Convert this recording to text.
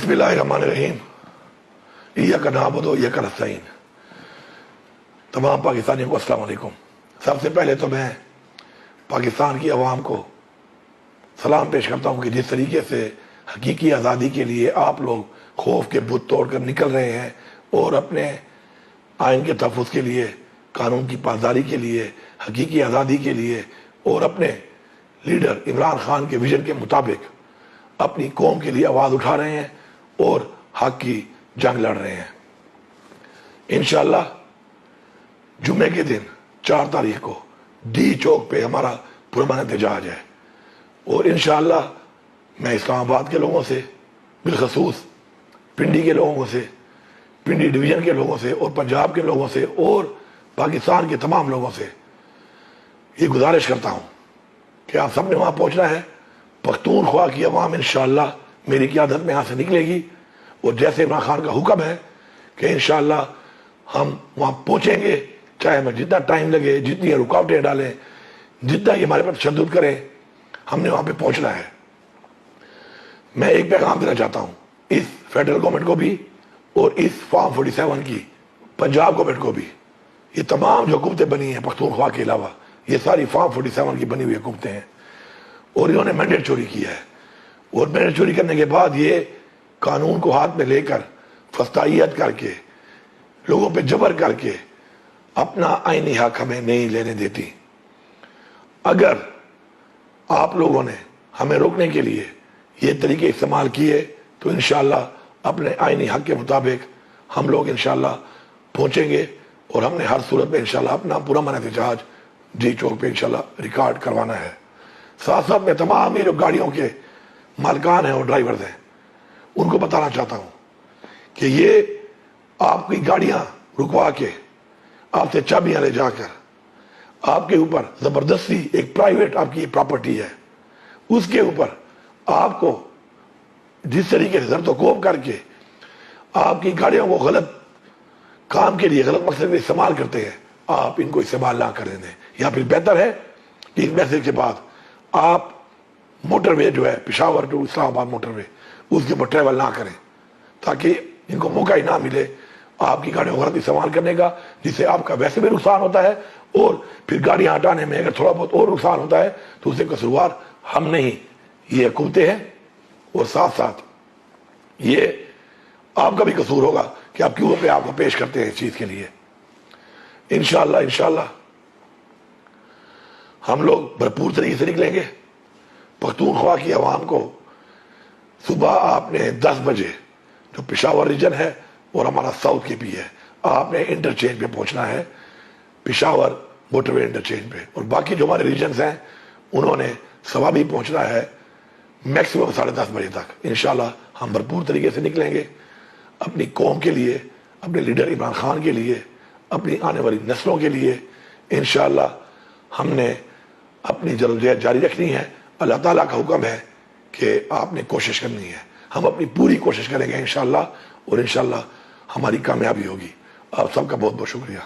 بسم اللہ الرحمن الرحیم، ایاک نعبد و ایاک نستعین۔ تمام پاکستانیوں کو السلام علیکم۔ سب سے پہلے تو میں پاکستان کی عوام کو سلام پیش کرتا ہوں کہ جس طریقے سے حقیقی آزادی کے لیے آپ لوگ خوف کے بت توڑ کر نکل رہے ہیں اور اپنے آئین کے تحفظ کے لیے، قانون کی پاسداری کے لیے، حقیقی آزادی کے لیے اور اپنے لیڈر عمران خان کے ویژن کے مطابق اپنی قوم کے لیے آواز اٹھا رہے ہیں اور حق کی جنگ لڑ رہے ہیں۔ انشاءاللہ جمعے کے دن 4 تاریخ کو ڈی چوک پہ ہمارا پرامن احتجاج ہے، اور انشاءاللہ میں اسلام آباد کے لوگوں سے، بالخصوص پنڈی کے لوگوں سے، پنڈی ڈویژن کے لوگوں سے اور پنجاب کے لوگوں سے اور پاکستان کے تمام لوگوں سے یہ گزارش کرتا ہوں کہ آپ سب نے وہاں پہنچنا ہے۔ پختونخوا کی عوام انشاءاللہ میری قیادت میں یہاں سے نکلے گی، اور جیسے عمران خان کا حکم ہے کہ انشاءاللہ ہم وہاں پہنچیں گے، چاہے ہمیں جتنا ٹائم لگے، جتنی رکاوٹیں ڈالیں، جتنا یہ ہمارے پر تشدد کریں، ہم نے وہاں پہ پہنچنا ہے۔ میں ایک پیغام دینا چاہتا ہوں اس فیڈرل گورنمنٹ کو بھی اور اس فارم 47 کی پنجاب گورنمنٹ کو بھی۔ یہ تمام جو حکومتیں بنی ہیں پختونخوا کے علاوہ، یہ ساری فارم 47 کی بنی ہوئی حکومتیں ہیں، اور انہوں نے مینڈیٹ چوری کیا ہے، اور مینڈیٹ چوری کرنے کے بعد یہ قانون کو ہاتھ میں لے کر فسطائیت کر کے، لوگوں پہ جبر کر کے اپنا آئینی حق ہمیں نہیں لینے دیتی۔ اگر آپ لوگوں نے ہمیں روکنے کے لیے یہ طریقے استعمال کیے تو انشاءاللہ اپنے آئینی حق کے مطابق ہم لوگ انشاءاللہ پہنچیں گے، اور ہم نے ہر صورت میں انشاءاللہ اپنا پرامن احتجاج ڈی چوک پہ انشاءاللہ ریکارڈ کروانا ہے۔ ساتھ ساتھ میں تمام یہ جو گاڑیوں کے مالکان ہیں اور ڈرائیورز ہیں ان کو بتانا چاہتا ہوں کہ یہ آپ کی گاڑیاں رکوا کے آپ سے چابیاں لے جا کر آپ کے اوپر زبردستی ایک پرائیویٹ آپ کی پراپرٹی ہے، اس کے اوپر آپ کو جس طریقے سے زرد و کوب کر کے آپ کی گاڑیوں کو غلط کام کے لیے، غلط مقصد میں استعمال کرتے ہیں، آپ ان کو استعمال نہ کرنے دیں۔ یا پھر بہتر ہے کہ اس میسج کے بعد آپ موٹر وے جو ہے پشاور ٹو اسلام آباد موٹر وے، اس کے اوپر ٹریول نہ کریں، تاکہ ان کو موقع ہی نہ ملے آپ کی گاڑیوں کو غلط استعمال کرنے کا، جس سے آپ کا ویسے بھی نقصان ہوتا ہے، اور پھر گاڑیاں ہٹانے میں اگر تھوڑا بہت اور نقصان ہوتا ہے تو اس سے قصوروار ہم نہیں، یہ حکومتیں ہیں، اور ساتھ ساتھ یہ آپ کا بھی قصور ہوگا کہ آپ کیوں پہ آپ کو پیش کرتے ہیں اس چیز کے لیے۔ انشاءاللہ ہم لوگ بھرپور طریقے سے نکلیں گے۔ پختونخوا کی عوام کو صبح آپ نے 10 بجے جو پشاور ریجن ہے اور ہمارا ساؤتھ کے بھی ہے، آپ نے انٹرچینج پہ پہنچنا ہے، پشاور موٹر وے انٹرچینج پہ، اور باقی جو ہمارے ریجنز ہیں انہوں نے صبح بھی پہنچنا ہے میکسیمم 10:30 بجے تک۔ انشاءاللہ ہم بھرپور طریقے سے نکلیں گے اپنی قوم کے لیے، اپنے لیڈر عمران خان کے لیے، اپنی آنے والی نسلوں کے لیے۔ انشاءاللہ ہم نے اپنی جدوجہد جاری رکھنی ہے۔ اللہ تعالیٰ کا حکم ہے کہ آپ نے کوشش کرنی ہے، ہم اپنی پوری کوشش کریں گے انشاءاللہ، اور انشاءاللہ ہماری کامیابی ہوگی۔ آپ سب کا بہت بہت شکریہ۔